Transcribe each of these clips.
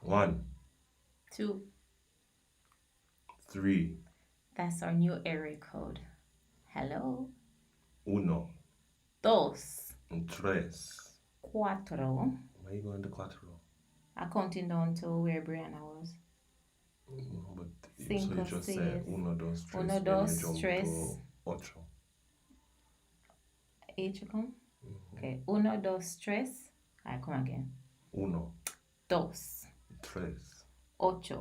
1, 2. 3, That's our new area code. Hello. 1, Dos. 3. 4. Why you going to 4? I'm counting down to where Brianna was. No, but so you 5, just say 6. 1, 2, 3, 1, then you 2, jump 3. to 8. 8 you come? Okay. 1, 2, 3. Alright, come again. 1, 2. 3. 8.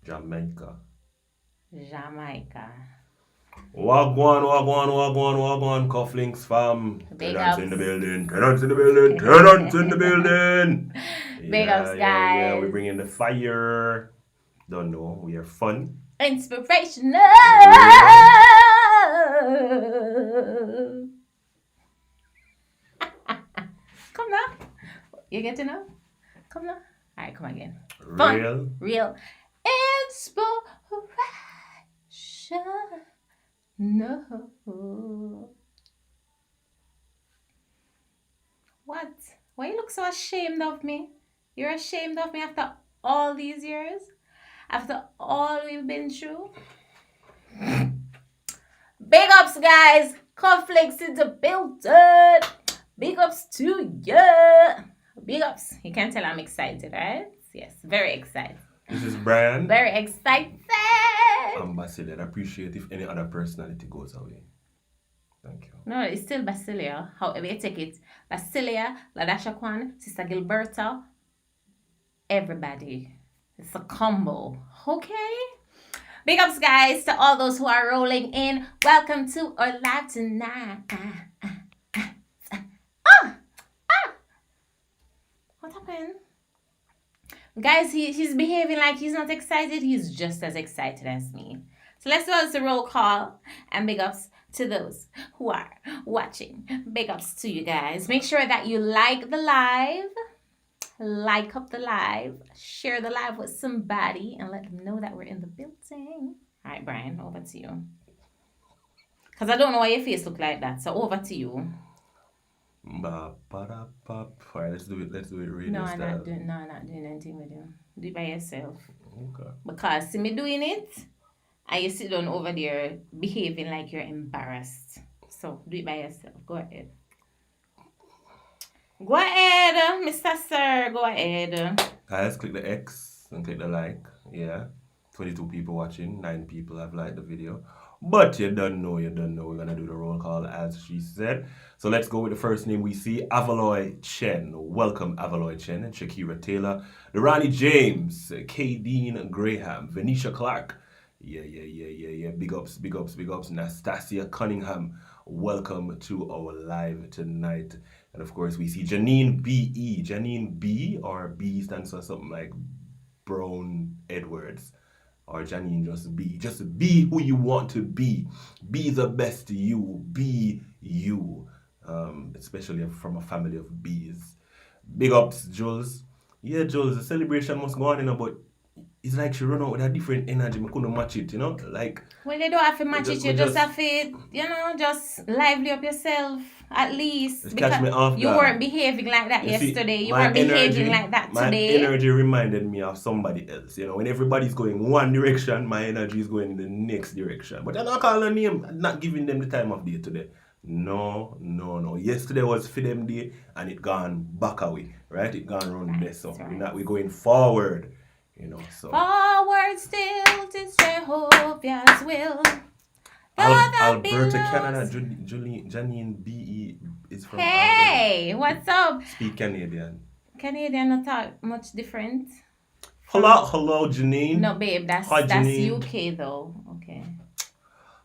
Jamaica. Jamaica. Wagwan, wagwan, wagwan, wagwan, cufflinks fam. Big Tenants ups. in the building, tenants in the building, tenants in the building. Big ups, Yeah, we guys. bring in the fire. Don't know, we are fun. Inspirational. Real. Come now. You get to know? Come now. Alright, come again. Fun. Real. Real. Inspiration. No. What? Why you look so ashamed of me? You're ashamed of me after all these years? After all we've been through? Big ups, guys. Conflicts in the building. Big ups to you. Big ups. You can tell I'm excited, right? Yes, very excited. This is Brian. Very excited. Ambassador. I appreciate if any other personality goes away. Thank you. No, it's still Basilia. However you take it. Basilia, Ladasha Kwan, Sister Gilberta, everybody. It's a combo. Okay? Big ups, guys, to all those who are rolling in. Welcome to our live tonight. What happened? Guys, he's behaving like he's not excited. He's just as excited as me. So let's go to roll call and big ups to those who are watching. Big ups to you guys. Make sure that you like the live, like up the live, share the live with somebody, and let them know that we're in the building. All right, Brian, over to you. Because I don't know why your face look like that. So over to you. Alright, let's do it radio No, I'm style. not doing anything with you. Do it by yourself. Okay. Because see me doing it, and you sit down over there behaving like you're embarrassed. So do it by yourself. Go ahead. Go ahead, Mr. Sir. Go ahead. Guys, click the X and click the like. Yeah. 22 people watching, 9 people have liked the video. But you don't know. We're gonna do the roll call as she said. So let's go with the first name we see, Avaloy Chen. Welcome, Avaloy Chen and Shakira Taylor. Durrani James, Kadeen Graham, Venetia Clark. Yeah. Big ups. Nastasia Cunningham. Welcome to our live tonight. And of course, we see Janine B.E. Janine B, or B stands for something like Brown Edwards. Or Janine, just be. Just be who you want to be. Be the best you. Be you. Especially from a family of bees. Big ups, Jules. Yeah, Jules, the celebration must go on, but it's like she run out with a different energy. I couldn't match it, Like, well, you don't have to match it. You just have to, just lively up yourself at least. Just catch me off you guard. weren't behaving like that yesterday. You weren't behaving like that my today. My energy reminded me of somebody else. When everybody's going one direction, my energy is going in the next direction. But I'm not calling a name. I'm not giving them the time of day today. No. Yesterday was for them day, and it gone back away, right? It gone around there. So we're going forward. So forward still to Jehovah's will. Alberta, Canada. Janine B.E. is from Hey, Alberta. what's up? Speak Canadian. Canadian not talk much different. Hello, Janine. No, babe, that's UK though. Okay.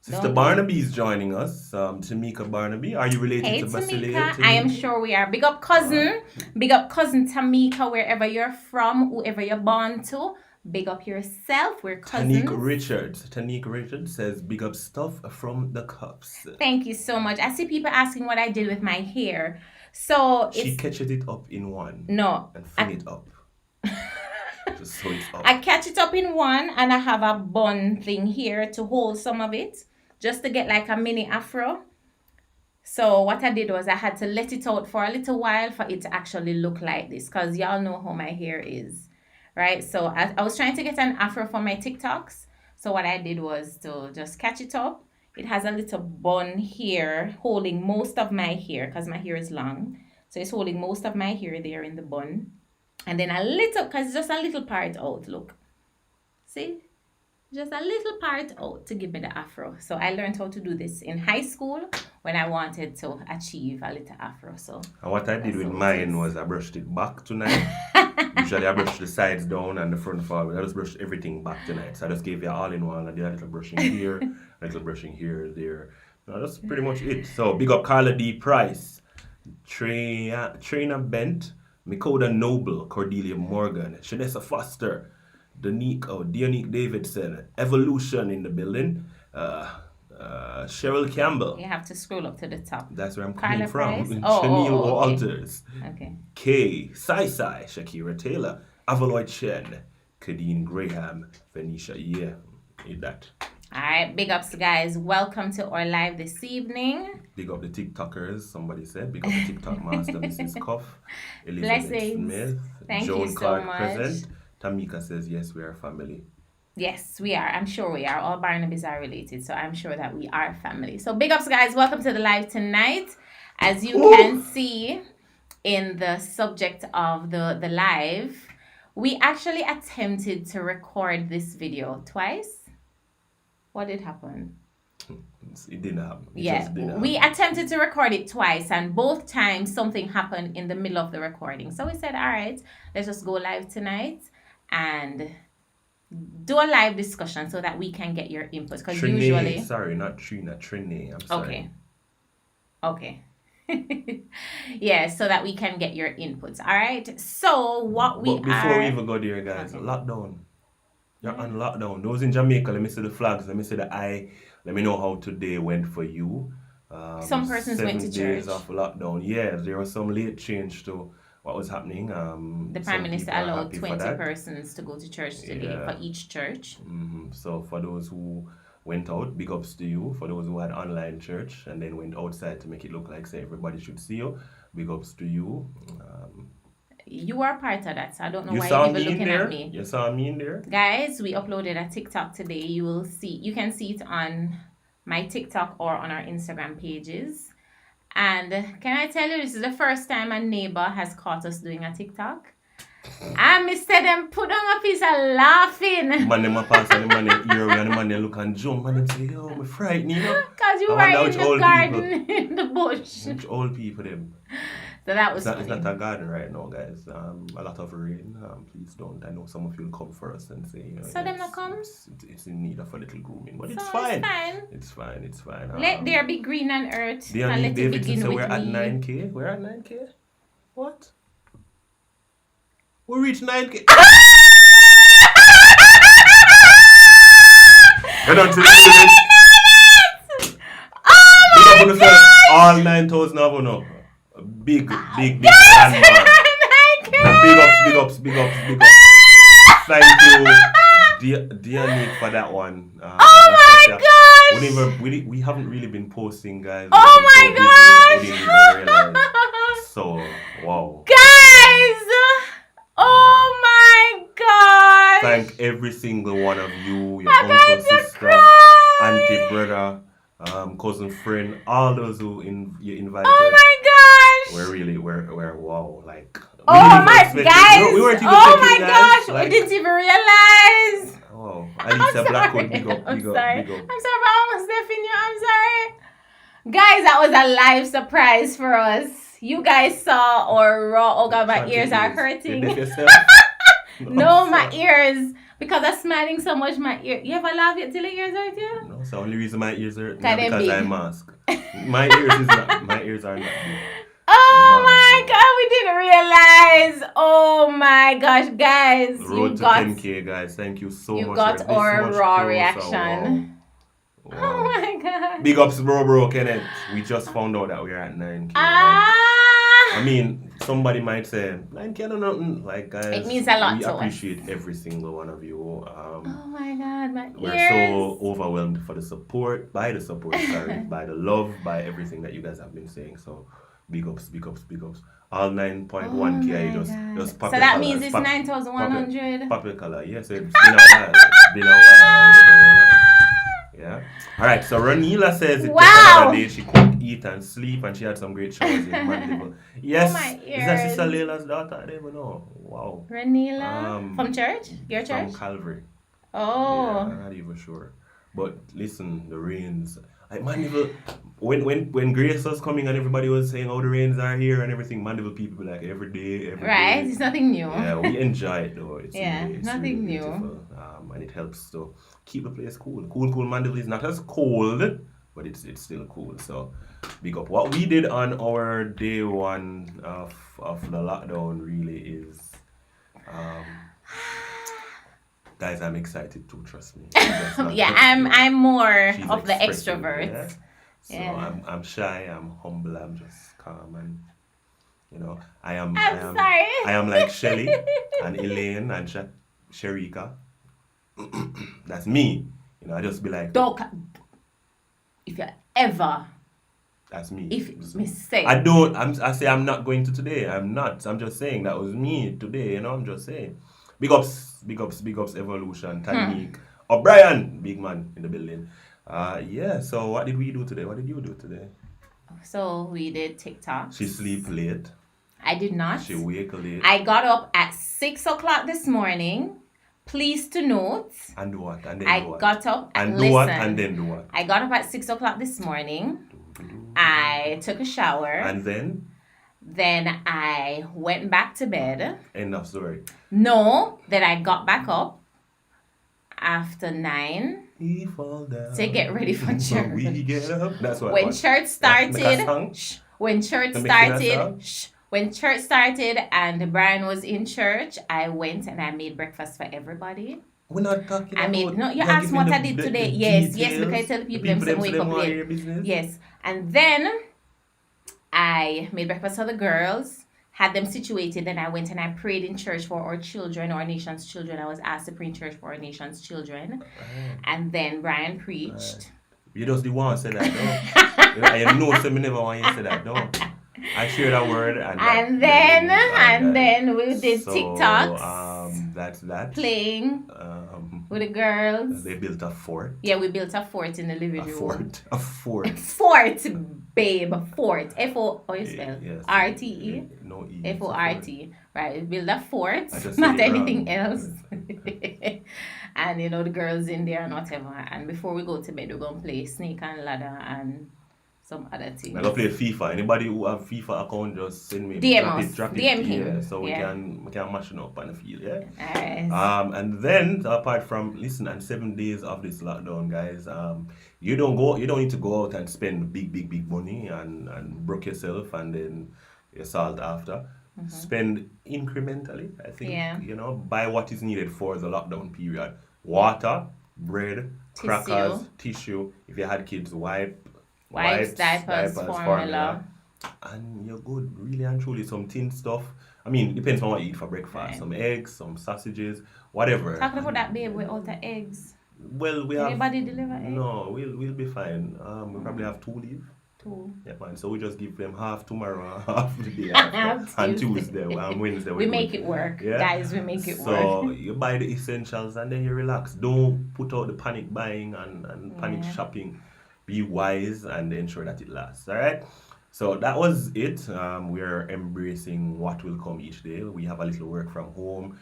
Sister Barnaby is joining us. Tamika Barnaby. Are you related to Basilia? I am sure we are. Big up cousin. Big up cousin Tamika, wherever you're from, whoever you're born to. Big up yourself. We're cousins. Tanique Richards says, big up stuff from the cups. Thank you so much. I see people asking what I did with my hair. So she catches it up in one. No. And fling it up. Just so it's up. I catch it up in one, and I have a bun thing here to hold some of it, just to get like a mini afro. So what I did was I had to let it out for a little while for it to actually look like this, because y'all know how my hair is. right? So I was trying to get an afro for my TikToks. So what I did was to just catch it up. It has a little bun here holding most of my hair because my hair is long. So it's holding most of my hair there in the bun. And then a little, because just a little part out, look. See? Just a little part out to give me the afro. So I learned how to do this in high school when I wanted to achieve a little afro. So And what I did with how it mine is. was I brushed it back tonight. Usually I brush the sides down and the front forward. I just brushed everything back tonight. So I just gave you all in one. I did a little brushing here, a little brushing here, there. No, that's pretty much it. So big up Carla D. Price, Trainer Bent, Mikoda Noble, Cordelia Morgan, Shanessa Foster, Dionique Davidson, Evolution in the building, Cheryl Campbell. You have to scroll up to the top. That's where I'm coming Carla from. Price? Chanel Okay. Walters. Okay. K, Sai, Shakira Taylor, Avaloy Chen, Kadeen Graham, Venetia. Yeah, need that. All right, big ups, guys. Welcome to our live this evening. Big up the TikTokers, somebody said. Big up the TikTok master, Mrs. Cuff, Elizabeth Blessings. Smith, Thank Joan you so Clark much. present. Tamika says, yes, we are family. Yes, we are. I'm sure we are. All Barnabys are related, so I'm sure that we are family. So big ups, guys. Welcome to the live tonight. As you can see in the subject of the live, we actually attempted to record this video twice. What did happen? It didn't happen. It Yeah, just didn't we happen. attempted to record it twice, and both times something happened in the middle of the recording. So we said, all right, let's just go live tonight and do a live discussion so that we can get your input. Because usually, Sorry, not Trina, Trine. I'm sorry. Okay. Yeah, so that we can get your inputs. All right. So what we But before we are. even go there, guys, Okay. lockdown. You're on lockdown. Those in Jamaica, let me see the flags. Let me see the eye. Let me know how today went for you. Some persons went to 7 days church. of lockdown. Yeah, there was some late change to what was happening. The some Prime Minister people are allowed happy for 20 that. persons to go to church today Yeah. for each church. So for those who went out, big ups to you. For those who had online church and then went outside to make it look like say everybody should see you, big ups to you. You are part of that, so I don't know You why saw you're even me in looking there. at me. You saw me in there. Guys, we uploaded a TikTok today. You can see it on my TikTok or on our Instagram pages. And can I tell you, this is the first time a neighbor has caught us doing a TikTok. And Mr. Them put on a piece of laughing. Man, them a pass and the man they hear and the man they look and jump and them say, yo, me frightened, you know. Because you I were wonder in which the old garden in the bush. Which old people them. So that was It's funny. not a garden right now, guys. A lot of rain. Please don't. I know some of you will come first and say, you know, So them not come? It's in need of a little grooming, but So it's fine. It's fine. It's fine. Let there be green on earth. The And only let it Davidson begin say with we're at me. 9K. We're at 9K. What? We reached 9K. You're not serious. Oh Big up on yourself. All 9,000 of no. Big landmark. Big ups. Thank you, dear Nick, for that one. Oh my gosh! We haven't really been posting, guys. Oh We've been my so busy, we didn't even realize. So, wow. Guys! Oh my god! Thank every single one of you, your I'm uncle, going to sister, cry! auntie, brother, cousin, friend, all those who you invited. Oh my gosh! We're wow, like. We Oh didn't even my expect it. guys! We weren't even Oh my checking, guys. gosh! I didn't even realize. Oh, I'm Alicia sorry. Blackwood, big up. I'm sorry. I'm sorry for almost deafing you. I'm sorry. Guys, that was a live surprise for us. You guys saw our raw. Oh god, my ears are hurting. No, my ears. Because I'm smiling so much, my ear. You ever laugh till the ears hurt you? No, it's the only reason my ears hurt Cause because they I big. mask. My ears are not big. Oh my god, we didn't realize. Oh my gosh, guys. Road You to got 10K, guys. Thank you so much. you got We're this our much raw closer. reaction. Wow. Oh my god. Big ups, bro, Kenneth. We just found out that we're at 9K. I mean, somebody might say 9K no nothing. Like, guys, It means a lot we to us. appreciate every single one of you. Oh my god, my We're ears. so overwhelmed by the support, sorry, by the love, by everything that you guys have been saying. So Big ups, big ups, big ups. All Oh 9.1K, my just god. pop So your that means colors. it's Pop, pop your, 9,100. pop your color. Yes, it's been a while. It's been a while. I would have like. Yeah. All right. So Ranila says it's just another Wow! day. She cooked, eat, and sleep, and she had some great showers in Mandeville. Oh Yes. my Is that Sister ears. Layla's daughter? I don't even know. Wow. Ranila from church? Your From church? Calvary. Yeah, Oh. I'm not even sure. But listen, the rains. Like Mandeville, when Grace was coming and everybody was saying, "Oh, the rains are here" and everything, Mandeville people be like every day, every Right? day. It's nothing new. Yeah, we enjoy it though. Yeah, It's really nothing new. beautiful, and it helps to keep the place cool. Cool. Mandeville is not as cold, but it's still cool. So, big up. What we did on our day one of the lockdown really is, um, guys, I'm excited too. Trust me. That's not Yeah, just I'm more she's of the expressing, extrovert. yeah. So Yeah. I'm shy. I'm humble. I'm just calm and I am I'm sorry. I am like Shelly and Elaine and Sharika. That's me. I just be like, Don't if you ever that's me. if mistake. I don't. I say I'm not going to today. I'm not. I'm just saying that was me today. I'm just saying. Big ups, big ups, big ups. Evolution, Tanique, O'Brien, big man in the building. Yeah. So what did we do today? What did you do today? So we did TikTok. She sleep late. I did not. She wake late. I got up at 6 o'clock this morning. Pleased to note. And do what? And then I do what? got up and do listen, what? And then do what? I got up at 6 o'clock this morning. I took a shower. And then I went back to bed. end of story. No, then I got back up after 9 He fall down. to get ready for But church. we get up. That's what. When what? church Make a started, song? when church To make it a started, song? when church started and Brian was in church, I went and I made breakfast for everybody. We're not talking I about. made no. You you're asked giving what I the- did the- today. the Yes, details, because I tell the the people them some them wake say up them want late. your business. Yes, and then I made breakfast for the girls, had them situated. Then I went and I prayed in church for our children, our nation's children. I was asked to pray in church for our nation's children, and then Brian preached. You just the one say that, no? I know some never want you to say that, no? I shared a word And then we did so, TikToks. That's that. Playing with the girls. They built a fort. Yeah, we built a fort in the living A room. fort. A fort. Fort, babe. Fort. F-O, how you spell? Yes. R-T-E? No E. F-O-R-T. Right, we build a fort, I just not said it anything wrong. else. And the girls in there and whatever. And before we go to bed, we're going to play Snake and Ladder and some other things. I'm gonna play FIFA. Anybody who have FIFA account, just send me. DM drop us. it, drop DM it. him. Yeah, so Yeah. we can mash it up on the field. Yeah. Alright. And then apart from and 7 days of this lockdown, guys, you don't need to go out and spend big money and broke yourself and then assault after. Spend incrementally. I think Yeah. buy what is needed for the lockdown period: water, bread, crackers, tissue. If you had kids, Wipes, diapers, formula. and you're good, really and truly. Some thin stuff. I mean, it depends on what you eat for breakfast. Right. Some eggs, some sausages, whatever. Talking about that babe with all the eggs. Well, we have. Anybody deliver eggs? No, we'll be fine. We probably have 2 leave. 2. Yeah, man. So we just give them half tomorrow, half the day after, and Tuesday and Wednesday. We we're make good. it work. Yeah? Guys, we make it So work. you buy the essentials and then you relax. Don't put out the panic buying and panic Yeah. shopping. Be wise and ensure that it lasts. All right. So that was it. We are embracing what will come each day. We have a little work from home,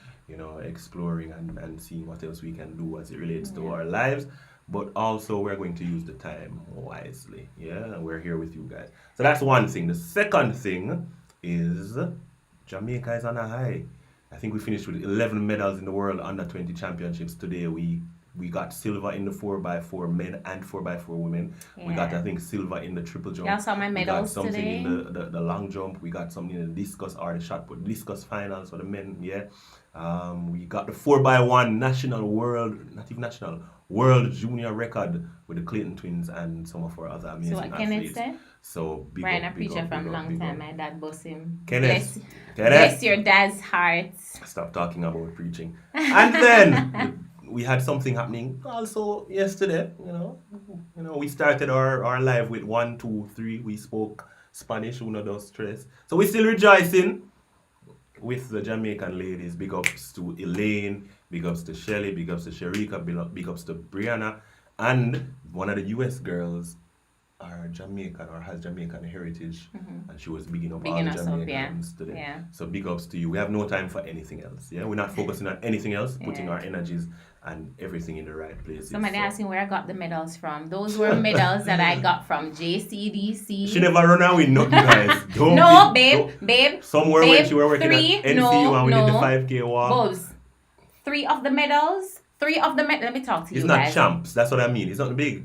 exploring and seeing what else we can do as it relates to our lives. But also we're going to use the time wisely. Yeah, and we're here with you guys. So that's one thing. The second thing is Jamaica is on a high. I think we finished with 11 medals in the World Under 20 Championships. Today we got silver in the 4x4 men and 4x4 women. We got, Yeah. I think, silver in the triple jump. Y'all saw my We got medals something today. in the long jump. We got something in the discus or the shot put discus finals for the men. Yeah. We got the 4x1 world junior record with the Clayton twins and some of our other amazing So what Kenneth athletes. said? So big Brian, a up, big preacher up, from big up, long big time. up. My dad boss him. Kenneth. Bless your dad's heart. Stop talking about preaching. And then we had something happening also yesterday. We started our live with 1, 2, 3. We spoke Spanish, who no does stress. So we still rejoicing with the Jamaican ladies. Big ups to Elaine, big ups to Shelly, big ups to Sharika, big ups to Brianna, and one of the US girls are Jamaican or has Jamaican heritage, and she was bigging up all Bigging the us up, yeah. Jamaicans today. Yeah. So big ups to you. We have no time for anything else. Yeah, we're not focusing on anything else, putting Yeah. our energies and everything in the right places. Somebody So- asking where I got the medals from. Those were medals that I got from JCDC. She never run away, nothing, guys. Don't No, be- babe, don't- babe. Somewhere babe, when she were working three, at NCU no, and we did no. the 5K walk. Bobs, 3 of the medals. Let me talk to It's you not guys. champs. That's what I mean. It's not big.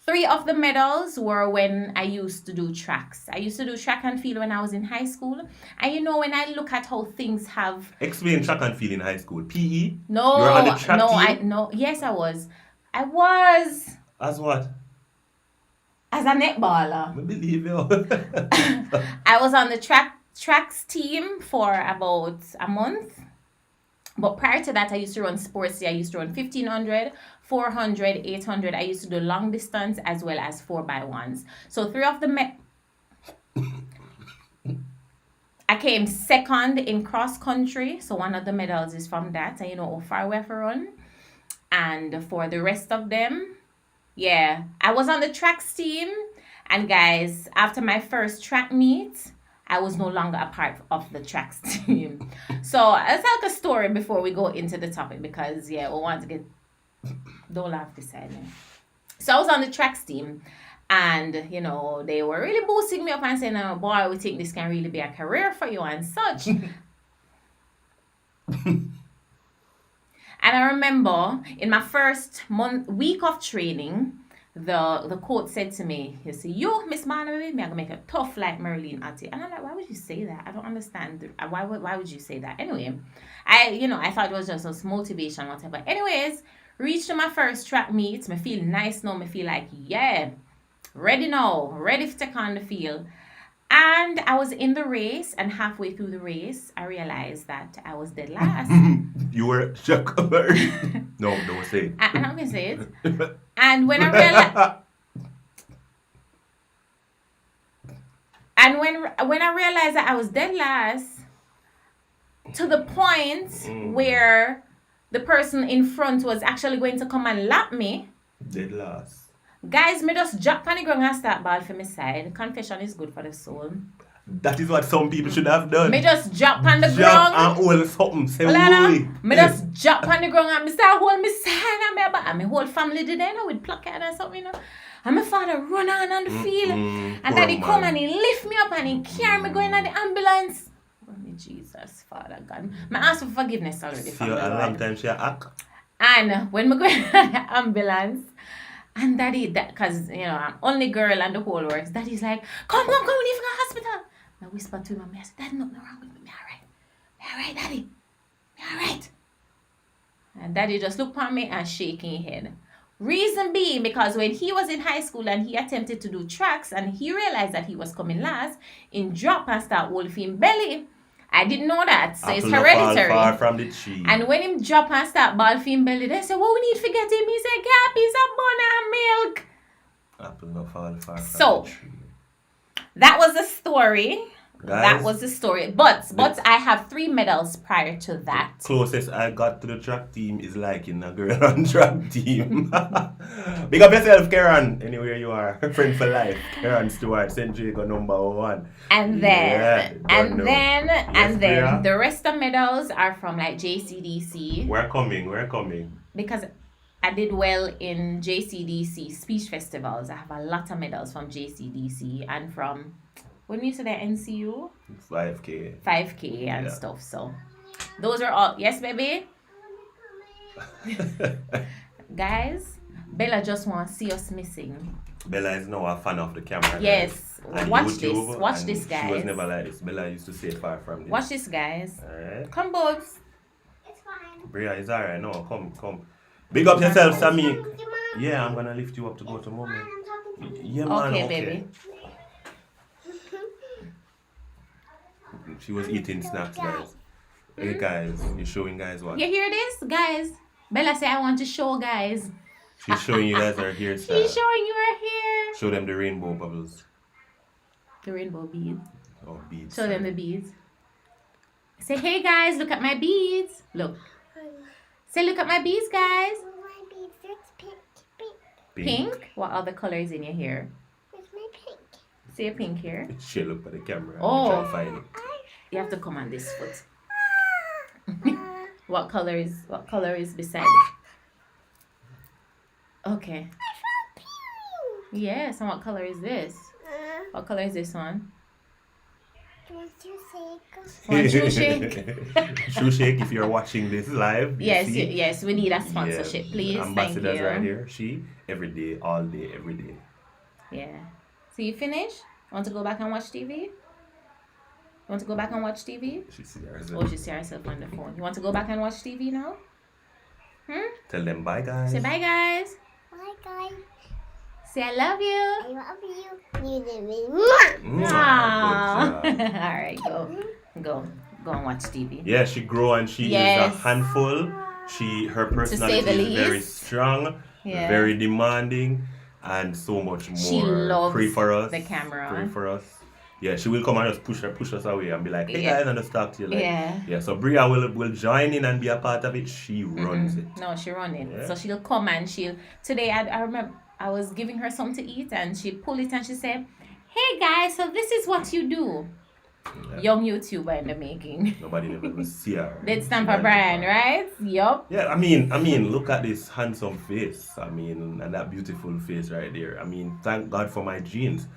3 of the medals were when I used to do tracks. I used to do track and field when I was in high school. And you know, when I look at how things have Explain track and field in high school. PE? no, You were on the track no, team? yes, I was. I was As what? as a netballer. I believe you. I was on the tracks team for about a month. But prior to that, I used to run sports. I used to run 1500, 400, 800. I used to do long distance as well as 4x1s. So 3 of the I came second in cross country. So one of the medals is from that. And you know how far we have to run. And for the rest of them, yeah, I was on the tracks team. And guys, after my first track meet, I was no longer a part of the tracks team. So let's like a story before we go into the topic because yeah, we want to get don't laugh beside me. So I was on the tracks team and you know they were really boosting me up and saying, oh, boy, we think this can really be a career for you and such. And I remember in my first week of training, the coach said to me, he said, you, Miss Manoy, me, I'm going to make it tough like Marilyn Ati. And I'm like, why would you say that? I don't understand. Why would you say that? Anyway, I thought it was just some motivation, whatever. Anyways, reached to my first track meet. Me feel nice now. Me feel like, yeah, ready now. Ready to take on the field. And I was in the race, and halfway through the race, I realized that I was dead last. You were shocked. No, don't say it. I'm not going to say it. And when I realized... And when I realized that I was dead last, to the point where the person in front was actually going to come and lap me. Dead last. Guys, me just drop on the ground and start ball for my side. Confession is good for the soul. That is what some people should have done. Me just drop on the Jump ground. and hold something. Say, Me just drop on the ground and me start hold me side and my whole family did that, you know, with placard and something, you know. And my father run on the field. And poor daddy come man. and he lift me up and he carry me going at the ambulance. Oh, me Jesus, Father God. I ask for forgiveness already See, from a the long Lord. time she act. And when we go in the ambulance, and daddy, because, you know, I'm only girl and the whole works, daddy's like, come, we need to go to the hospital. I whisper to him, I said, Daddy, nothing wrong with me. Me all right, daddy. Me all right. And daddy just looked at me and shaking his head. Reason being, because when he was in high school and he attempted to do tracks and he realized that he was coming last, in drop and start wolfing belly. I didn't know that, so it's Apple no fall hereditary. far from the tree. And when him drop and start ball fin belly, they say, what we need to get him? He said, get a piece of bun and milk. Apple no fall far from So, the tree. that was the story. Guys, That was the story. But I have 3 medals prior to that. closest I got to the track team is like in a girl on track team. Big up yourself, Karen. Anywhere you are, friend for life. Karen Stewart, St. Jago #1. And Yeah, then, don't know. Yes, Priya? the rest of medals are from like JCDC. We're coming. Because I did well in JCDC speech festivals. I have a lot of medals from JCDC and from, when we used to the NCU, 5K. 5K and Yeah. stuff. So those are all. Yes, baby? Guys, Bella just wants to see us missing. Bella is now a fan of the camera. Yes. guys. And Watch YouTube, this. Watch and this, She guys. was never like this. Bella used to say far from this. Watch this, guys. Alright. Come, Bobs. It's fine. Bria, it's alright. No, come. Big up yourself, Samik. Yeah, I'm gonna lift you up to go to mommy. I'm talking to you. Yeah, man. Okay, baby. She was eating snacks, guys. Hey, guys, you're showing guys what? You hear this, guys? Bella said, I want to show guys. She's showing you guys her She's hairstyle. showing you her hair. Show them the rainbow bubbles. The rainbow beads. Oh, beads. Show them the beads. Say, hey guys, look at my beads. Look. Say, look at my beads, guys. My beads, it's pink. Pink? What other color is in your hair? Where's my pink? Say a pink here. She look at the camera. Oh. Try to find it. You have to come on this foot. What color is beside it? Okay. Yes, and what color is this? What color is this one? Want to say One shoe shake. Shoe shake, if you're watching this live. you Yes, see? yes, we need a sponsorship, Yeah. please. Thank Ambassadors you. right here. She, every day, all day, every day. Yeah. So you finished? Want to go back and watch TV? Want to go back and watch TV? She see herself. Oh, she see herself on the phone. You want to go back and watch TV now? Tell them bye, guys. Say bye, guys. Bye, guys. Say I love you. I love you. You did me. Aww. Good job. All right, go and watch TV. Yeah, she grow and she Yes. is a handful. Her personality the is very least. strong, Yeah. very demanding, and so much more. She loves Pray for us. the camera. Pray for us. Yeah, she will come and just push us away and be like, hey Yeah. guys, and just talk to you. Like, Yeah. So Bria will join in and be a part of it. She runs it. No, she run it. Yeah. So she'll come and today I remember I was giving her something to eat and she pulled it and she said, hey guys, so this is what you do. Yeah. Young YouTuber in the making. Nobody never will see her. Did Stamper Brian, right? Yup. Yeah, I mean, look at this handsome face. I mean, and that beautiful face right there. I mean, thank God for my genes.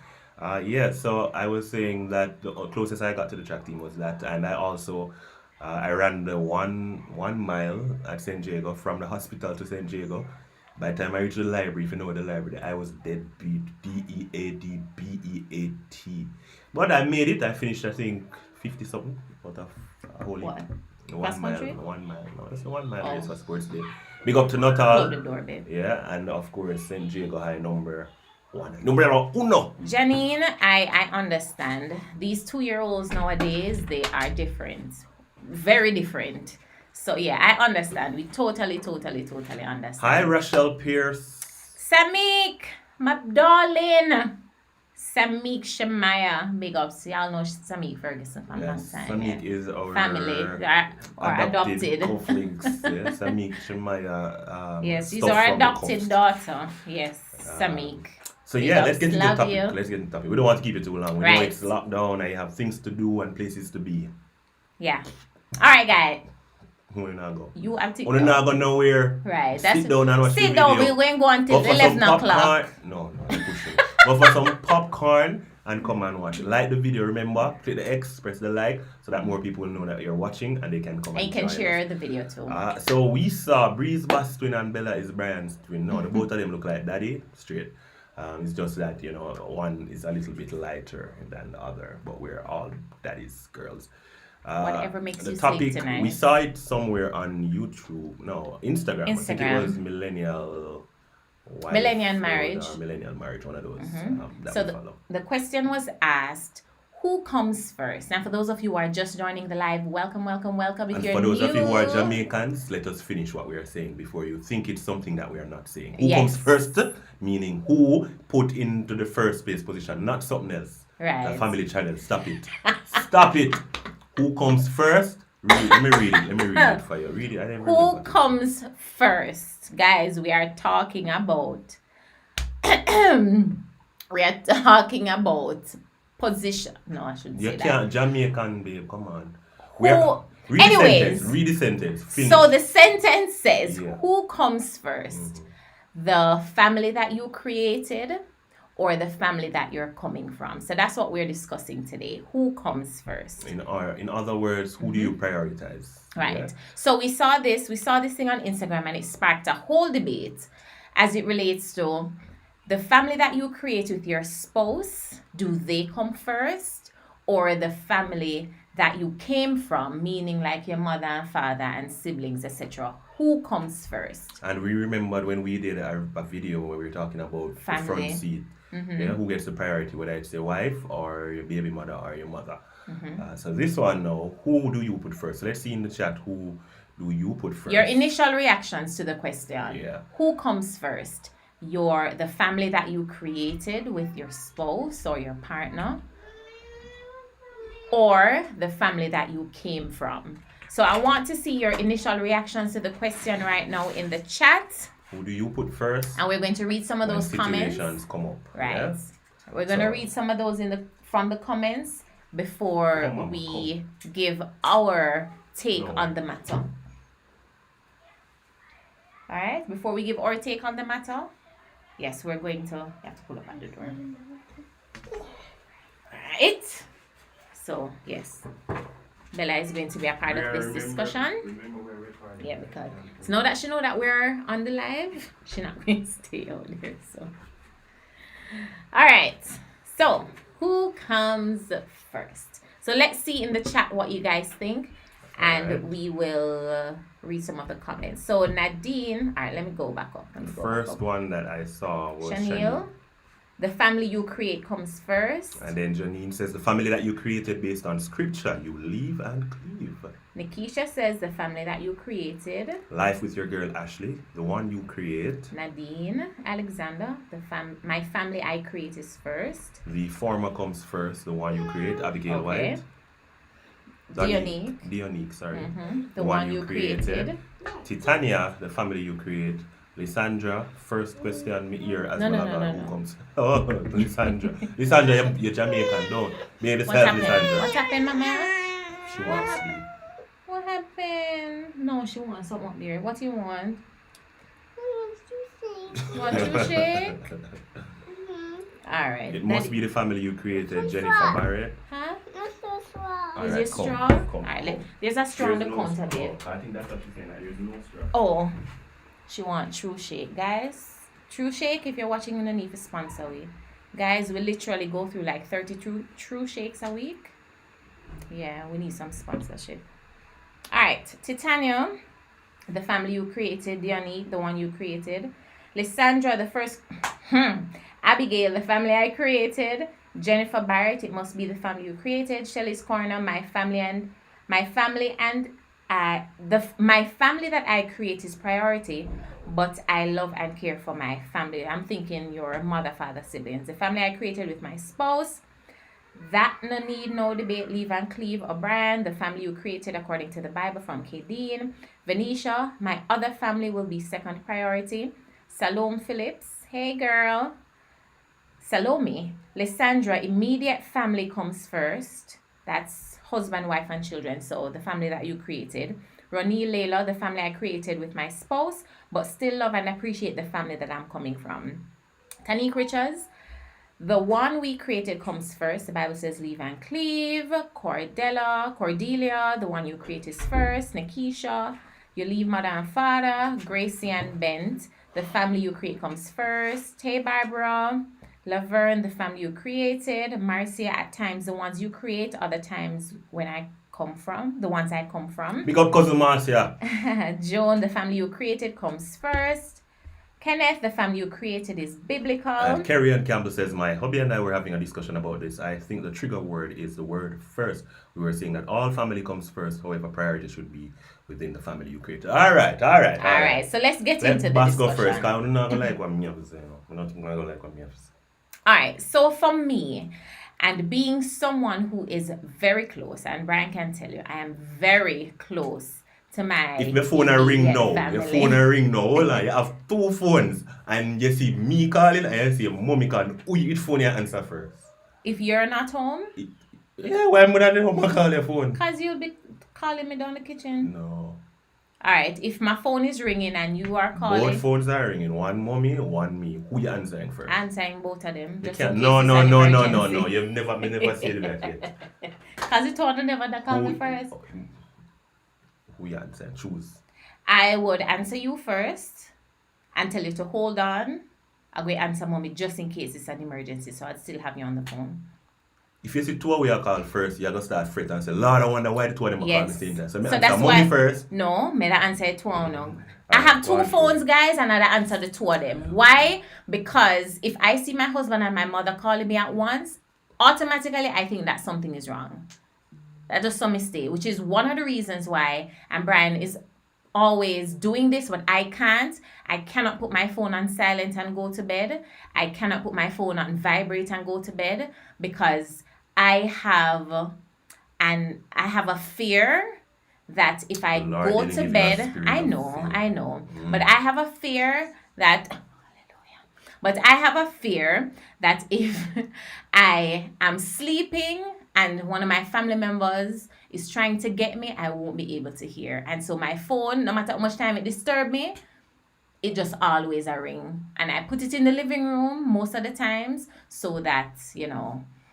Yeah, so I was saying that the closest I got to the track team was that, and I also I ran the one mile at St. Diego from the hospital to St. Diego. By the time I reached the library, if you know the library, I was dead beat, DEADBEAT. But I made it. I finished, I think, 50 something out of a whole What? 1 Cross mile. country? 1 mile. No, it's a 1 mile Oh. race for sports day. Big up to Close the Nuttall. door, babe. Yeah, and of course St. Diego High number 1. Numero uno. Janine, I understand. These 2-year-olds nowadays, they are different. Very different. So yeah, I understand. We totally understand. Hi, Rachel Pierce. Samik, my darling. Samik Shemaya, big ups. Y'all know Samik Ferguson from long Yes, time. Samik yeah. is our Family or adopted. Cufflinks. Yeah, Samik Shemaya. Yes, she's stuff our from the adopted cuffs. daughter. Yes, Samik. So Big yeah, ups. let's get into the Love topic. you. Let's get into the topic. We don't want to keep it too long. We know Right. it's lockdown and you have things to do and places to be. Yeah. All right, guys. Who we not go? You have to We not go nowhere. Right. Sit down and watch the Sit down. video. We ain't going till Go for some 11 o'clock. popcorn. No, I'm pushing. Go for some popcorn and come and watch. Like the video, remember, click the X, press the like, so that more people will know that you're watching and they can come And you can join share us. the video too. So we saw Bree's Bass twin and Bella is Brian's twin. No, the both of them look like daddy, straight. It's just that, one is a little bit lighter than the other, but we're all daddy's girls. Whatever makes the you topic, sleep tonight. we saw it somewhere on YouTube. No, Instagram. I think it Instagram. was millennial wife Millennial or marriage. millennial marriage, one of those. That So we follow. the question was asked, who comes first? Now, for those of you who are just joining the live, welcome. If And you're for those new, of you who are Jamaicans, let us finish what we are saying before you think it's something that we are not saying. Who Yes. comes first? Meaning who put into the first place position, not something else. Right. The family channel. Stop it. Stop it. Who comes first? Let me read it for you. Read it. I didn't who remember. comes first? Guys, we are talking about position. No, I shouldn't You say can't Jamaican babe, come on. Who- Read Anyways. the sentence. that. Finish. So the sentence says, Yeah. who comes 1st? The family that you created or the family that you're coming from? So that's what we're discussing today. Who comes first? In other words, who do you prioritize? Right. Yeah. So we saw this thing on Instagram and it sparked a whole debate as it relates to the family that you create with your spouse. Do they come first, or the family that you came from, meaning like your mother and father and siblings, etc.? Who comes first? And we remembered when we did a video where we were talking about the Family. front seat. Yeah, who gets the priority, whether it's your wife or your baby mother or your mother. So this one now, who do you put first? So let's see in the chat, who do you put first? Your initial reactions to the question. Yeah. Who comes first? The family that you created with your spouse or your partner, or the family that you came from. So I want to see your initial reactions to the question right now in the chat. Who do you put first? And we're going to read some of when those comments. situations come up? Right. Yeah? We're going to So- read some of those from the comments before we give our take on the matter. All right. Before we give our take on the matter, yes, we're going to. You have to pull up at the door. All right. So yes, Bella is going to be a part of this discussion. Yeah, because so now that she know that we're on the live, she's not going to stay out there. So, all right. So who comes first? So let's see in the chat what you guys think, and Alright. we will read some of the comments. So Nadine, all right, let me go back up. Let me go back First up. one that I saw was Chanel, the family you create comes first. And then Janine says, the family that you created based on scripture, you leave and cleave. Nikisha says the family that you created. Life with your girl Ashley, the one you create. Nadine, Alexander, my family I create is first. The former comes first, the one you create. Abigail Okay. White. Dionique, sorry. The one you created. Titania, the family you create. Lysandra, first question me here as No, well no, about no, who no. comes. Oh, Lysandra. Lysandra, you're Jamaican, don't. Behave What's yourself, happening? Lysandra. What's happened, Mama? She wants sleep. What happened? No, she wants something up there. What do you want? Want to shake? All right. It must be the family you created, Jennifer what? Barrett. Huh? Not so strong. All Is right, it come, straw? come, All right, come. there's a straw on the There's no counter straw. there. I think that's what she's saying, that there's no straw. Oh, she want True Shake, guys. True Shake, if you're watching underneath, is sponsor we. Guys, we literally go through like 32 True Shakes a week. Yeah, we need some sponsorship. All right, Titania, the family you created. Dionique, the one you created. Lysandra, the first. Abigail, the family I created. Jennifer Barrett, it must be the family you created. Shelley's Corner, my family my family that I create is priority, but I love and care for my family. I'm thinking your mother, father, siblings. The family I created with my spouse. That no need, no debate, leave and cleave. O'Brien, the family you created according to the Bible from Kadeen. Venetia, my other family will be second priority. Salome Phillips, hey girl. Salome, Lysandra, immediate family comes first. That's husband, wife, and children. So the family that you created. Ronnie Layla, the family I created with my spouse, but still love and appreciate the family that I'm coming from. Tanique Richards, the one we created comes first. The Bible says leave and cleave. Cordelia, the one you create is first. Nikisha, you leave mother and father. Gracie and Bent, the family you create comes first. Hey Barbara, Laverne, the family you created. Marcia, at times the ones you create, other times when I come from, the ones I come from. Big up cousin Marcia. Joan, the family you created comes first. Kenneth, the family you created is biblical. Kerry and Campbell says, my hubby and I were having a discussion about this. I think the trigger word is the word first. We were saying that all family comes first, however, priority should be within the family you created. All right. All right, so let's get into the Boss discussion. go first, because I'm not going to like what me have to say. I'm not going to like what me have to say. All right, so for me, and being someone who is very close, and Brian can tell you, I am very close to my If my phone a ring immediate now, family. your phone a ring now, hold on, you have two phones, and you see me calling, and you see mommy calling. Which phone you answer first? If you're not home, Yeah, why am I not home and call your phone? because you'll be calling me down the kitchen. No. All right, if my phone is ringing and you are calling, Both phones are ringing. One mommy, one me. Who you answering first? answering both of them. You Just can't. in case No. it's an emergency. You've never said that yet. Because you told them never to call me first. Who you answering? Choose. I would answer you first and tell you to hold on. I'll go answer mommy just in case it's an emergency, so I'd still have you on the phone. If you see two of you call first, you're going to start fret and say, Lord, I wonder why the two of them are calling Yes. the same time. So, me So answer that's mommy why- first. No, me that answer it two now. I Alright, have go two on, phones, please. guys, and I answer the two of them. Why? Because if I see my husband and my mother calling me at once, automatically I think that something is wrong. That's just some mistake, which is one of the reasons why, and Brian is always doing this, but I can't. I cannot put my phone on silent and go to bed. I cannot put my phone on vibrate and go to bed because I have And I have a fear that if I Lord go didn't to give you a bed, spirit I of know, fear. I know, but I have a fear that, hallelujah, but I have a fear that if I am sleeping and one of my family members is trying to get me, I won't be able to hear. And so my phone, no matter how much time it disturbs me, it just always a ring. And I put it in the living room most of the times so that,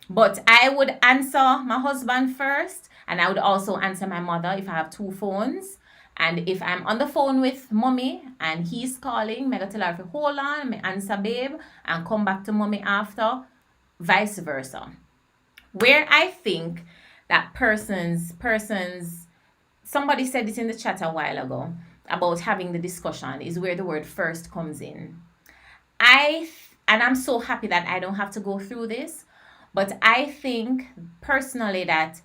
But I would answer my husband first, and I would also answer my mother if I have two phones. And if I'm on the phone with mommy and he's calling, I gotta tell her to hold on, me answer babe, and come back to mommy after, vice versa. Where I think that somebody said it in the chat a while ago about having the discussion is where the word first comes in. And I'm so happy that I don't have to go through this, but I think personally that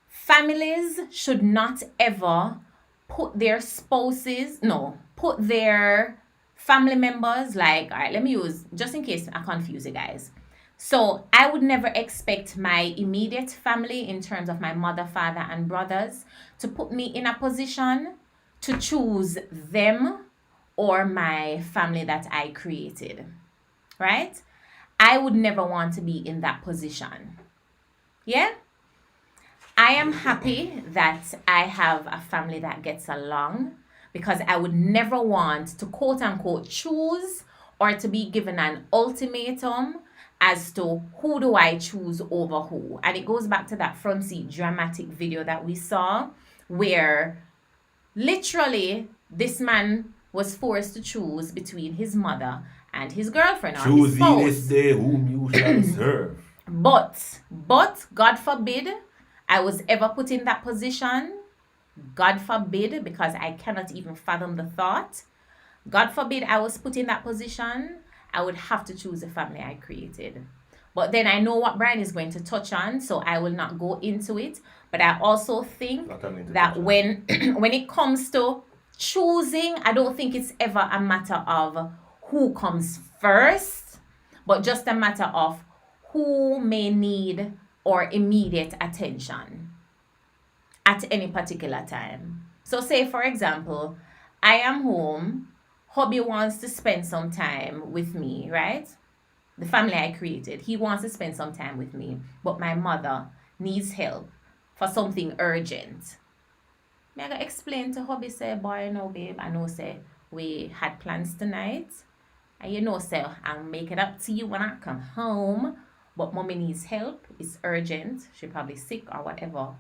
families should not ever put their spouses, no, put their family members, like, all right, let me use, just in case I confuse you guys. So I would never expect my immediate family, in terms of my mother, father, and brothers, to put me in a position to choose them or my family that I created, right? I would never want to be in that position. Yeah? I am happy that I have a family that gets along, because I would never want to quote unquote choose or to be given an ultimatum as to who do I choose over who. And it goes back to that front seat dramatic video that we saw, where literally this man was forced to choose between his mother and his girlfriend or his Choose ye spouse. this day whom you shall serve. But God forbid I was ever put in that position. God forbid, because I cannot even fathom the thought. God forbid I was put in that position. I would have to choose the family I created. But then I know what Brian is going to touch on, so I will not go into it. But I also think What I'm going to that touch on. when it comes to choosing, I don't think it's ever a matter of who comes first, but just a matter of who may need or immediate attention at any particular time. So, say for example, I am home, hubby wants to spend some time with me, right? The family I created, he wants to spend some time with me, but my mother needs help for something urgent. Me I gotta explain to hubby, say, boy, no, babe, I know, say, we had plans tonight, and say, I'll make it up to you when I come home, but mommy needs help, it's urgent, she probably sick or whatever.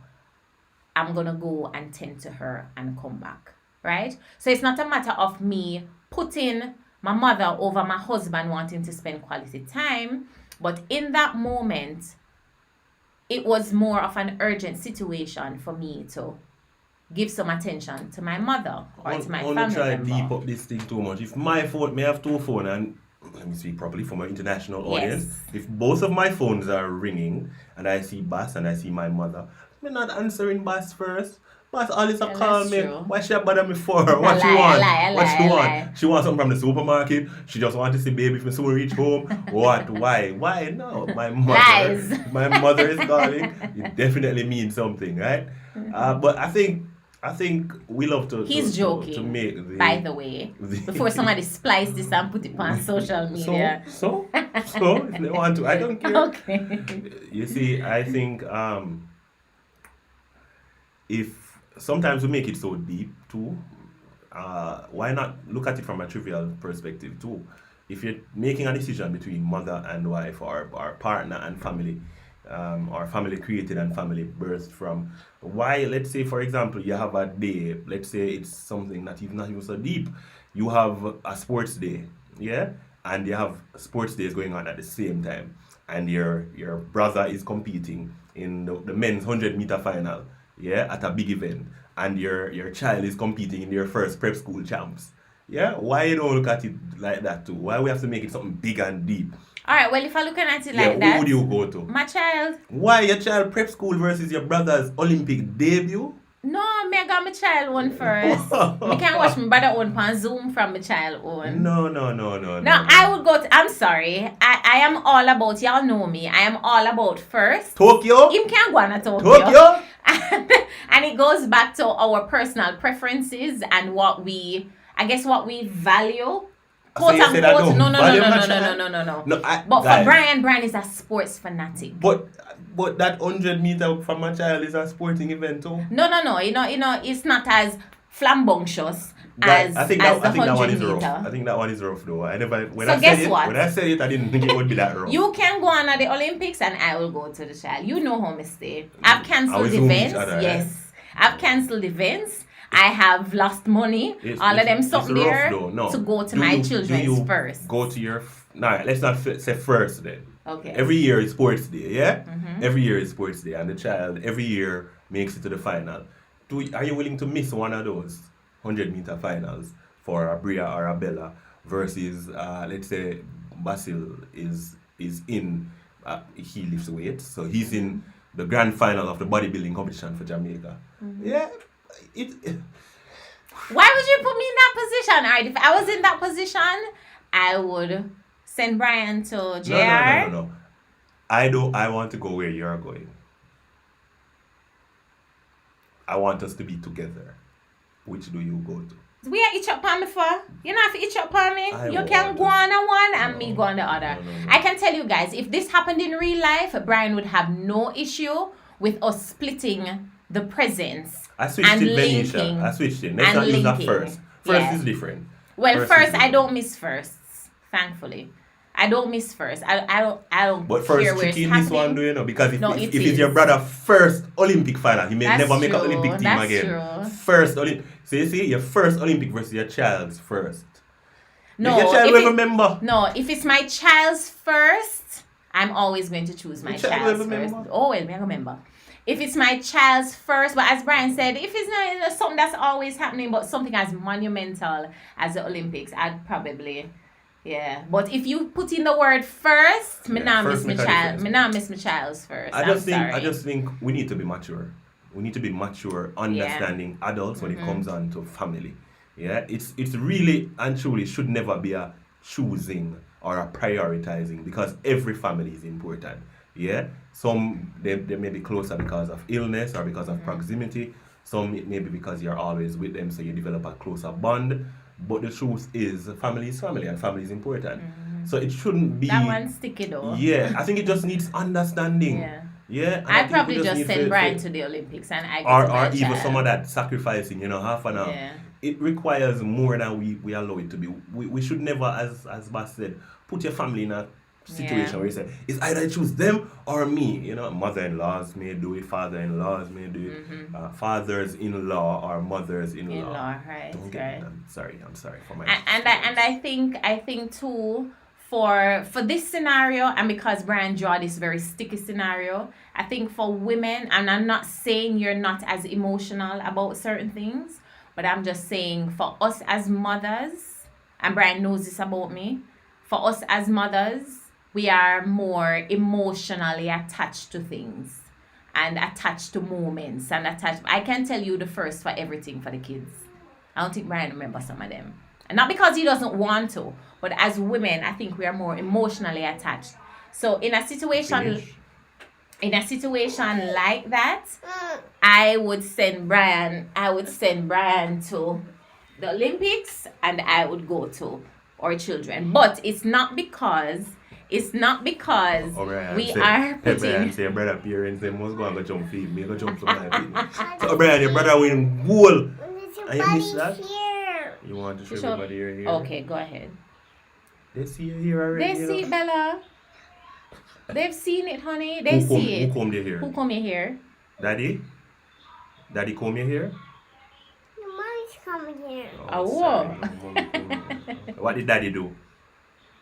I'm gonna go and tend to her and come back, right? So it's not a matter of me putting my mother over my husband wanting to spend quality time, but in that moment, it was more of an urgent situation for me to give some attention to my mother or to my Only family try member. deep up this thing too much. If my phone, may have two phones, and let me speak properly for my international audience. Yes. If both of my phones are ringing and I see Bass and I see my mother, I'm not answering Bass first. Bass always a Yeah, call that's me. true. Why she bother me for? A What she lie, a want? lie, a What lie, she a want? lie. She wants something from the supermarket. She just want to see baby if me soon reach home. What? Why? Why? No, my mother. Lies. My mother is calling. It definitely means something, right? But I think we love to He's joking, to make the, by the way, before somebody splice this and put it on social media. So if they want to, I don't care. Okay. You see, I think if sometimes we make it so deep too, why not look at it from a trivial perspective too? If you're making a decision between mother and wife, or partner and family, or family created and family birthed from, why, let's say for example, you have a day, let's say it's something that is not even so deep. You have a sports day, yeah, and you have sports days going on at the same time, and your brother is competing in the men's 100-meter final, yeah, at a big event, and your child is competing in their first prep school champs. Yeah, why you don't look at it like that too? Why we have to make it something big and deep? All right, well, if I'm looking at it Yeah, like who that, would you go to? my child, Why your child prep school versus your brother's Olympic debut? no, me I got my child one first. Me can watch my brother one on Zoom from my child one. No. No, I would go to, I'm sorry. I am all about, y'all know me. I am all about first. Tokyo? Him can go on to Tokyo. Tokyo? And it goes back to our personal preferences and what we value. Quote you said I unquote. don't No. value my child? No. No, But guys, for Brian is a sports fanatic. But that 100-meter from my child is a sporting event too. No. You know, it's not as flamboyant Guys, as I think the that one 100 is rough. meter. I think that one is rough though. When So I guess said what? When I said it, I didn't think it would be that rough. You can go on at the Olympics and I will go to the child. You know how I stay. I've cancelled we Zoom each events. other, Yes. I've cancelled events. I have lost money. All of them something rough there though. No. to go to Do my you children's first. Go to your... let's not say first then. Okay. Every year is sports day, yeah? Every year is sports day, and the child every year makes it to the final. Are you willing to miss one of those 100-meter finals for a Bria or a Bella versus, let's say, Basil is in, he lifts weight, so he's in the grand final of the bodybuilding competition for Jamaica. Yeah, Why would you put me in that position? Alright, if I was in that position, I would send Brian to JR. No. I want to go where you're going. I want us to be together. Which do you go to? We are each up on me for. You know if you each up on me. I You won't can go want on one and me go on the other. No. I can tell you guys, if this happened in real life, Brian would have no issue with us splitting the presents. I switched and it, linking. Benisha. I switched it. Let's And not use that linking. first. First Yeah. is different. Well, First first is I different. don't miss firsts, thankfully. I don't miss first. I don't But first, care where it's tricky in this happening. one, do you know? Because if it it's your is. brother's first Olympic final, he may That's never make an true. Olympic team That's again. true. First Olympic. So you see, your first Olympic versus your child's first. No, your child if will it- remember. No, if it's my child's first, I'm always going to choose my Your child child's will first. remember. Always, I remember. If it's my child's first, but as Brian said, if it's not something that's always happening, but something as monumental as the Olympics, I'd probably, yeah. But if you put in the word first, me Yeah, not first miss my make a child. difference. Me not miss my child's first. I sorry. just think we need to be mature. We need to be mature, understanding adults when it comes on to family. Yeah, it's really and truly should never be a choosing or a prioritizing because every family is important. Yeah, some they may be closer because of illness or because of proximity. Some it may be because you're always with them, so you develop a closer bond. But the truth is, family is family, and family is important. So it shouldn't be. That one's sticky though. Yeah, I think it just needs understanding. Yeah. Yeah, and I I'd think we probably just need send to- Brian to the Olympics and I get or to my even child. some of that sacrificing, half an hour. Yeah. It requires more than we allow it to be. We should never, as Bas said, put your family in a situation Yeah. where you say, it's either I choose them or me. Mother-in-laws may do it, father-in-laws may do it, fathers-in-law or mothers-in-law. In-law, right, Don't get right. me. I'm sorry for my... And I think too for this scenario, and because Brian draw this very sticky scenario, I think for women, and I'm not saying you're not as emotional about certain things, but I'm just saying for us as mothers, and Brian knows this about me, for us as mothers, we are more emotionally attached to things and attached to moments and attached. I can tell you the first for everything for the kids. I don't think Brian remembers some of them. And not because he doesn't want to, but as women, I think we are more emotionally attached. So in a situation like that, I would send Brian to the Olympics and I would go to our children. But it's not because O'Brien we say- are O'Brien putting say, brother parents, they must go and go jump feed me, go jump to my feet. So O'Brien, your brother win goal. And you miss that? Here. You want to show Sure. everybody you're here? Okay, go ahead. They see you here already. They see it, Bella. They've seen it, honey. They Who see it. Who come they here? Who come here? Daddy? Daddy come here? Your mommy's coming here. Oh, sorry. whoa. Mommy come here. What did daddy do?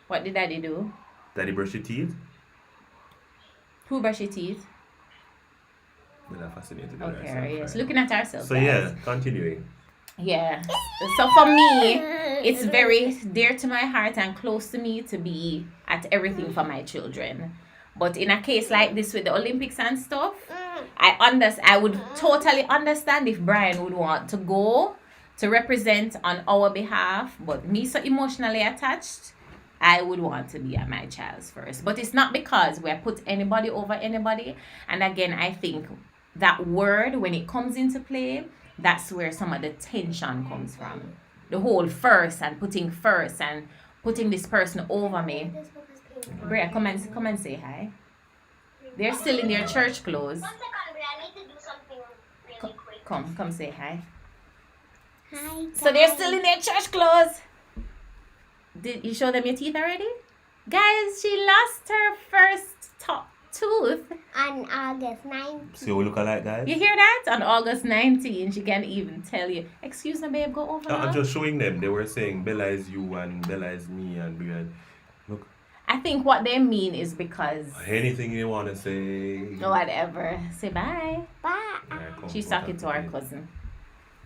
What did daddy do? Daddy brush your teeth? Who brush your teeth? Well, I'm fascinated with Okay, ourselves, yes. right? Looking at ourselves. So guys. yeah, continuing. Yeah. So for me, it's very dear to my heart and close to me to be at everything for my children. But in a case like this with the Olympics and stuff, I would totally understand if Brian would want to go to represent on our behalf, but me so emotionally attached, I would want to be at my child's first. But it's not because we put anybody over anybody. And again, I think that word, when it comes into play, that's where some of the tension comes from. The whole first and putting this person over me. Bria, come and say hi. They're still in their church clothes. 1 second, Bria. I need to do something really quick. Come say hi. Hi, So they're still in their church clothes. Did you show them your teeth already? Guys, she lost her first top tooth. On August 19th. See how we look alike, guys? You hear that? On August 19, she can't even tell you. Excuse me, babe, go over I'm now. just showing them. They were saying Bella is you and Bella is me and Bria. Look, I think what they mean is because anything you want to say. whatever. Say bye. Bye. Yeah, come, She's go talking to talk our me. cousin.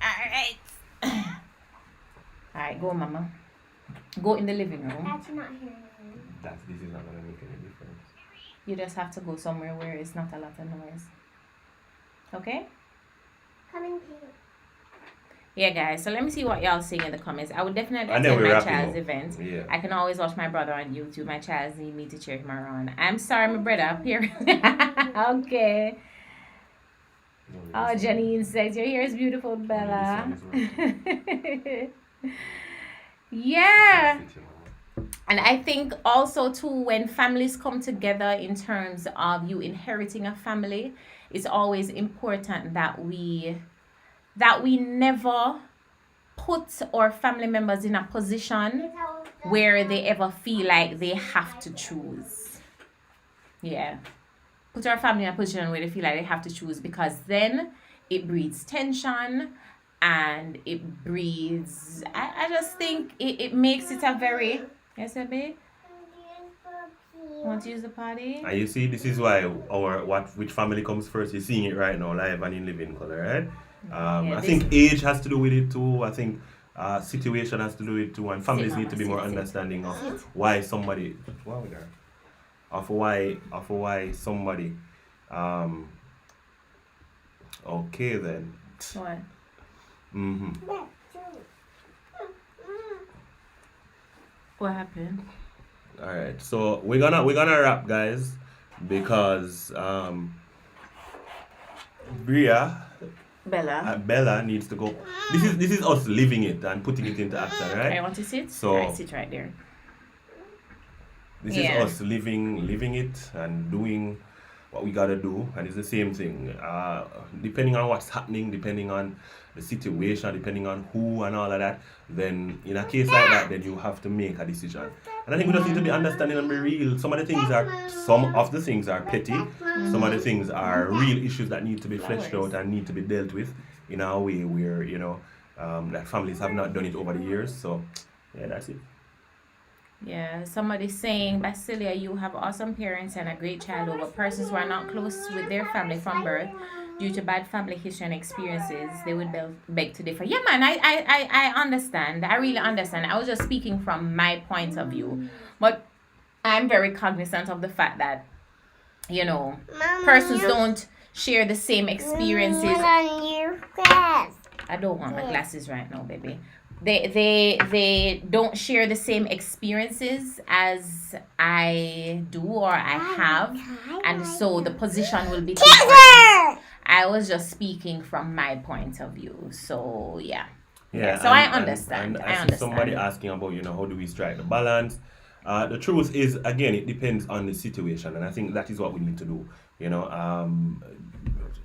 Alright. Alright, go, mama. Go in the living room. That's not hearing me. This is not going to make any difference. You just have to go somewhere where it's not a lot of noise. Okay? Come in here. Yeah, guys. So let me see what y'all saying in the comments. I would definitely And then attend we're my wrapping child's up. event. Yeah. I can always watch my brother on YouTube. My child need me to cheer him around. I'm sorry, my brother up here. Okay. Oh, Janine says your hair is beautiful, Bella. Yeah. And I think also too, when families come together in terms of you inheriting a family, it's always important that we never put our family members in a position where they ever feel like they have to choose. Yeah. Put our family in a position where they feel like they have to choose, because then it breeds tension and it breeds, I just think it makes it a very, yes, baby? Want to use the potty? And you see, this is why which family comes first. You're seeing it right now, live and in living color, right? Yeah, I think age has to do with it too. I think situation has to do with it too, and families Sit, need to be more sit. understanding of why somebody, of why somebody. Okay then. What? What happened? All right, so we're gonna wrap, guys, because Bella needs to go. This is us living it and putting it into action, I right? want to sit? So- Alright, sit right there. This Yeah. is us living it and doing what we gotta do, and it's the same thing. Depending on what's happening, depending on the situation, depending on who and all of that, then in a case like that, then you have to make a decision. And I think we just need to be understanding and be real. Some of the things are petty. Some of the things are real issues that need to be fleshed out and need to be dealt with in a way where that families have not done it over the years. So yeah, that's it. Yeah, somebody saying, Basilia, you have awesome parents and a great child over persons who are not close with their family from birth due to bad family history and experiences. They would beg to differ. Yeah, man, I understand. I really understand. I was just speaking from my point of view. But I'm very cognizant of the fact that, persons don't share the same experiences. On your face. I don't want my glasses right now, baby. They don't share the same experiences as I do or I have, and so the position will be different. I was just speaking from my point of view. So yeah. So I understand. And I I see understand. somebody asking about how do we strike the balance. The truth is, again, it depends on the situation, and I think that is what we need to do.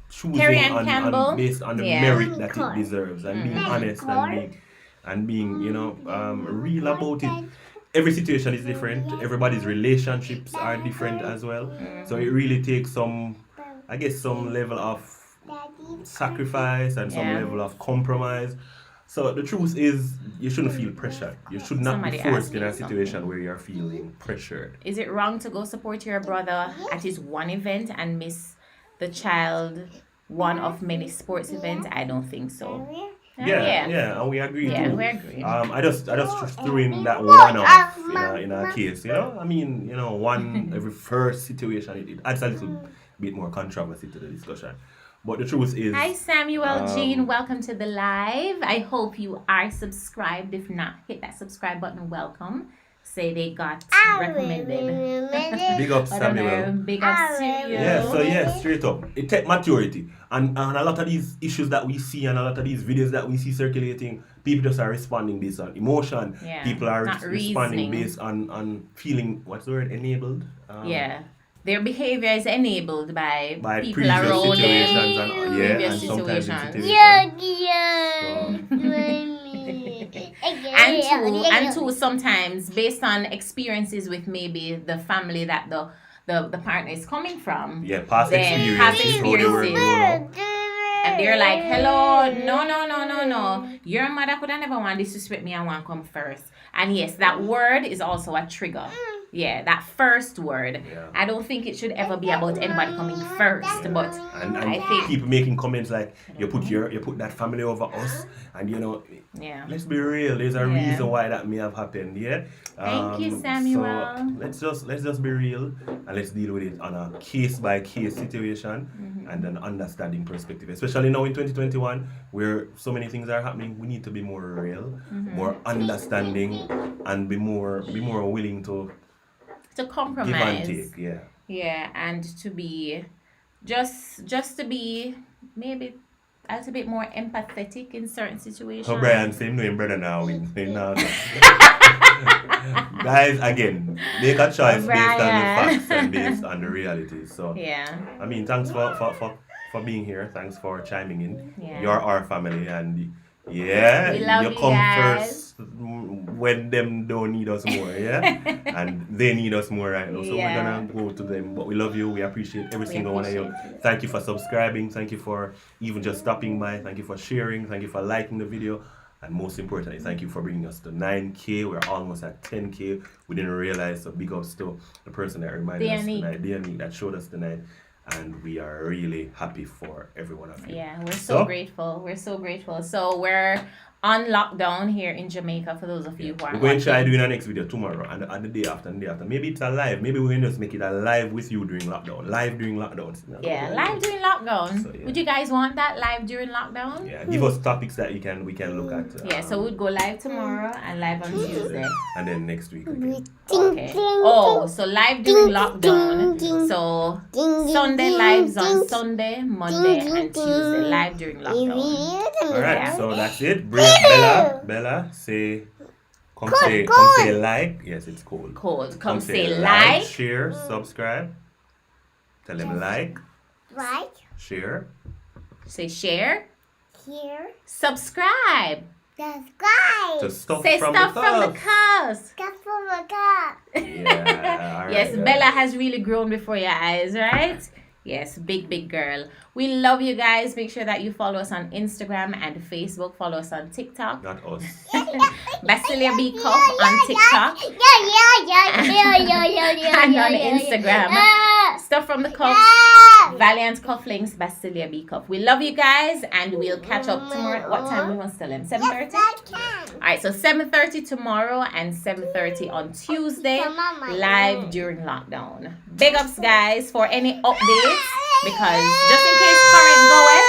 Choosing Carrie Ann Campbell. based on the Yeah. merit that it deserves, and being honest and being real about it. Every situation is different. Everybody's relationships are different as well. So it really takes some level of sacrifice and some Yeah. level of compromise. So the truth is, you shouldn't feel pressured. You should not Somebody be forced asked in me a situation where you're feeling pressured. Is it wrong to go support your brother at his one event and miss the child one of many sports events? I don't think so. Yeah, and we agree Yeah, too. we agree. I just threw in that one off in a case, I mean, one every first situation, it adds a little bit more controversy to the discussion. But the truth is, Hi Samuel Jean, welcome to the live. I hope you are subscribed. If not, hit that subscribe button. Welcome. Say they got recommended. big up I don't know. Samuel. Big ups to you. Yeah, so yeah, straight up. It takes maturity. And a lot of these issues that we see and a lot of these videos that we see circulating, people just are responding based on emotion. Yeah, People are not responding reasoning. based on feeling, what's the word, enabled? Yeah. Their behavior is enabled by people previous around situations them. and Previous sometimes in situations. And two, sometimes based on experiences with maybe the family that the partner is coming from. Yeah, past Then past experiences, how they were experiences. grown up. And they're like, hello, no. Your mother could have never want to disrespect me and want to come first. And yes, that word is also a trigger. Yeah, that first word. Yeah. I don't think it should ever be about anybody coming first, but And I think people making comments like you put that family over us, and yeah. let's be real. There's a Yeah. reason why that may have happened. Yeah. Thank you, Samuel. So let's just be real and let's deal with it on a case by case situation and an understanding perspective. Especially now in 2021, where so many things are happening, we need to be more real, more understanding, and be more willing to Compromise. give and take. Yeah. Yeah, and to be just to be maybe a little bit more empathetic in certain situations. So Brian, same knowing brother now. Guys, again, make a choice based on the Brian. facts and based on the reality. So Yeah. I mean, thanks for being here. Thanks for chiming in. Yeah. You're our family, and yeah, We love you you come guys. first when them don't need us more, yeah, and they need us more right now. So Yeah. we're gonna go to them. But we love you. We appreciate every single one of you. appreciate it. Thank you for subscribing. Thank you for even just stopping by. Thank you for sharing. Thank you for liking the video. And most importantly, thank you for bringing us to 9K. We're almost at 10K. We didn't realize, so big ups to the person that reminded us Dianique. tonight, Dianique, that showed us tonight. And we are really happy for every one of you. Yeah, we're so grateful. We're so grateful. So we're on lockdown here in Jamaica for those of you who are We're going to try watching. doing our next video tomorrow and the day after and the day after. Maybe it's a live. Maybe we can just make it a live with you during lockdown. Live during lockdown. Yeah, live during lockdown. So, yeah. Would you guys want that live during lockdown? Yeah, give us topics that we can look at. Yeah, so we'd go live tomorrow and live on Tuesday. And then next week again. Okay. Oh, so live during lockdown. So Sunday lives on Sunday, Monday, and Tuesday. Live during lockdown. Alright, so that's it. Bring Bella, say come say like. Yes, it's cold. Cold. Come say like, like. share, subscribe. Tell them like, Right share. Say share. here. Subscribe. Subscribe. To stuff Say from stuff the from the cup. That's cast. for the cat. Yeah. All right, Yes, guys. Bella has really grown before your eyes, right? Yes, big girl. We love you guys. Make sure that you follow us on Instagram and Facebook. Follow us on TikTok. Not us. Basilia B Cup on TikTok and on Instagram. Stuff from the cup. Valiant Cufflinks, Basilia B Cup. We love you guys and we'll catch up tomorrow. What time we want to tell them? 7:30? Alright, so 7:30 tomorrow and 7:30 on Tuesday, live during lockdown. Big ups, guys, for any updates because just in case current going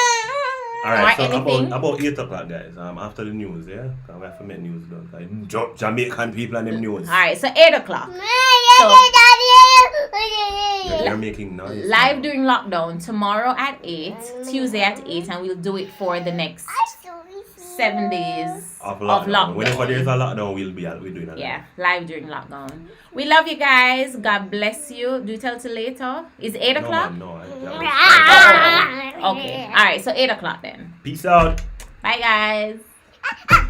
Alright, or so anything. about 8 o'clock, guys. After the news, yeah? Because we have to make news done. Like, Jamaican people and them news. Alright, so 8 o'clock. You're making noise. Live during lockdown tomorrow at 8, Tuesday at 8, and we'll do it for the next 7 days Of of lockdown. Whenever lockdown. there's a lockdown, we're doing a Yeah, live during lockdown. We love you guys. God bless you. Do tell till later. Is 8 o'clock? No. Okay. Alright, so 8 o'clock then. Peace out. Bye, guys.